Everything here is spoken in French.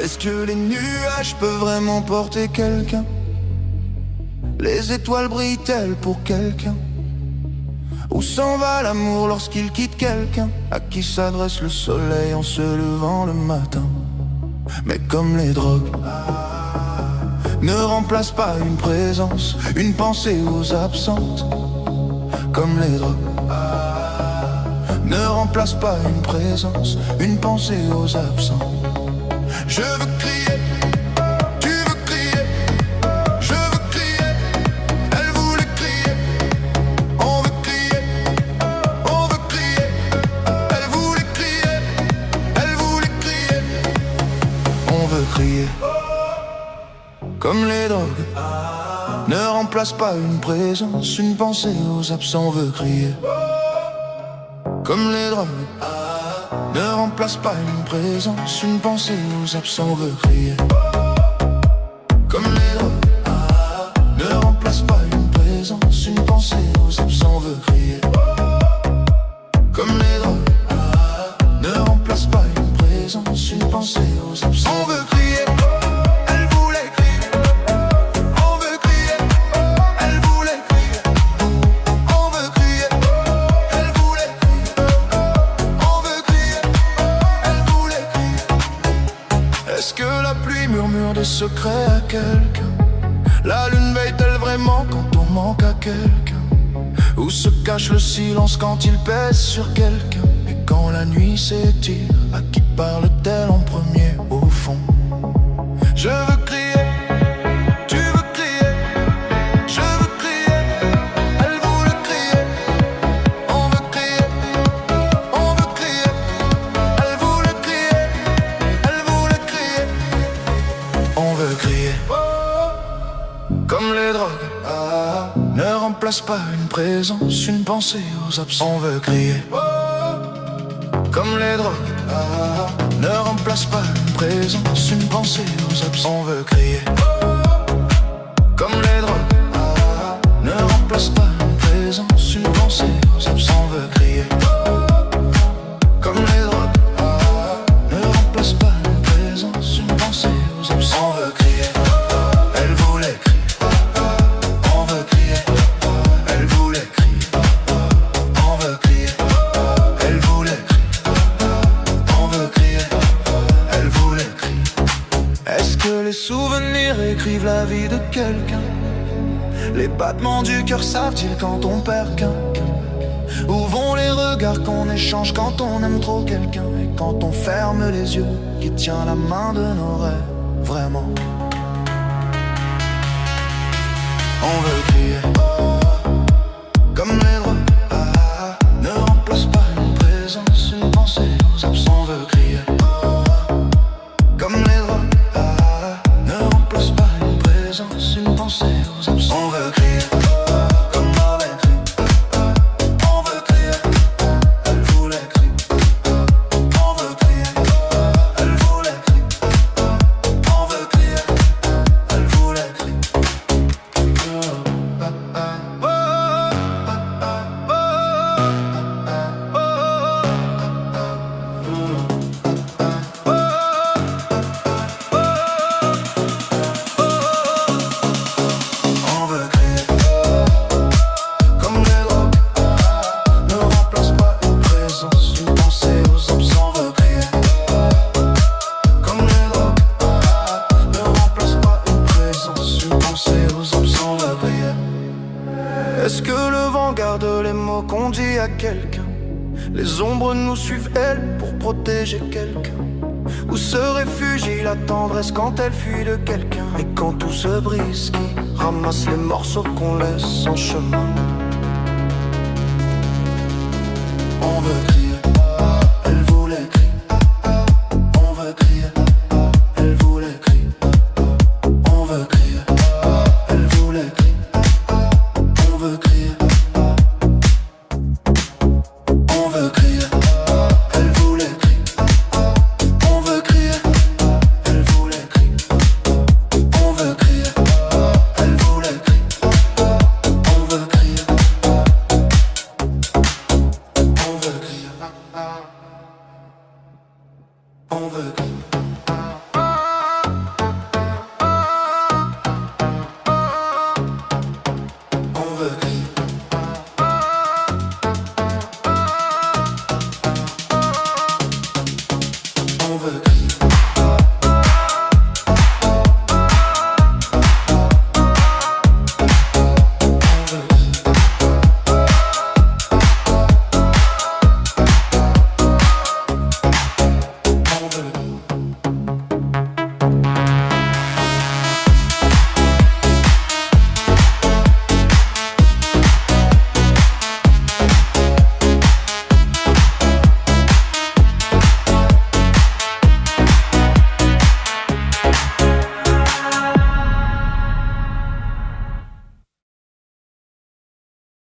Est-ce que les nuages peuvent vraiment porter quelqu'un? Les étoiles brillent-elles pour quelqu'un? Où s'en va l'amour lorsqu'il quitte quelqu'un? À qui s'adresse le soleil en se levant le matin? Mais comme les drogues ne remplacent pas une présence, une pensée aux absentes. Comme les drogues ne remplacent pas une présence, une pensée aux absents. Je veux crier, tu veux crier, je veux crier, elle voulait crier, on veut crier, on veut crier, elle voulait crier, elle voulait crier, on veut crier. Comme les drogues ne remplacent pas une présence, une pensée aux absents, on veut crier. Comme les drogues ne remplacent pas une présence, une pensée aux absents, on veut crier. Comme les drogues ne remplacent pas une présence, une pensée aux absents, on veut crier. Comme les drogues ne remplacent pas une présence, une pensée aux absents, on veut crier. Est-ce que la pluie murmure des secrets à quelqu'un? La lune veille-t-elle vraiment quand on manque à quelqu'un? Où se cache le silence quand il pèse sur quelqu'un? Et quand la nuit s'étire, à qui parle-t-elle en premier au fond? Je veux crier, tu veux crier, je veux crier, elle voulait crier, on veut crier, on veut crier, elle voulait crier, elle voulait crier, on veut crier. Comme les drogues ne remplacent pas une présence, une pensée aux absents, on veut crier. Comme les drogues ne remplacent pas une présence, une pensée aux absents, on veut crier. Comme les drogues ne remplacent pas une présence, une pensée aux absents, on veut crier. Comme les drogues ne remplacent pas une présence, une pensée aux absents, on veut crier. Elle voulait crier, on veut crier. Elle voulait crier, on veut crier. Elle voulait crier, on veut crier. Elle voulait crier. Est-ce que les souvenirs écrivent la vie de quelqu'un? Les battements du cœur savent-ils quand on perd quelqu'un? Où vont les regards qu'on échange quand on aime trop quelqu'un? Et quand on ferme les yeux, qui tient la main de nos rêves vraiment? On veut crier. Comme les drogues ne remplacent pas une présence, une pensée aux absents, on veut crier. Comme les drogues ne remplacent pas une présence, une pensée aux absents, on veut crier. Comme Marlène crie, on veut crier. Elle voulait crier, on veut crier. Elle voulait crier, on veut crier. Elle voulait crier. On veut crier. Comme les drogues ne remplacent pas une présence, une pensée aux absents, on veut crier. Comme les drogues ne remplacent pas une présence, une pensée aux absents, on veut crier. Est-ce que le vent garde les mots qu'on dit à quelqu'un? Les ombres nous suivent, elles, pour protéger quelqu'un. Où se réfugie la tendresse quand elle fuit de quelqu'un? Et quand tout se brise, qui ramasse les morceaux qu'on laisse en chemin? On veut crier, elle voulait crier, on veut crier.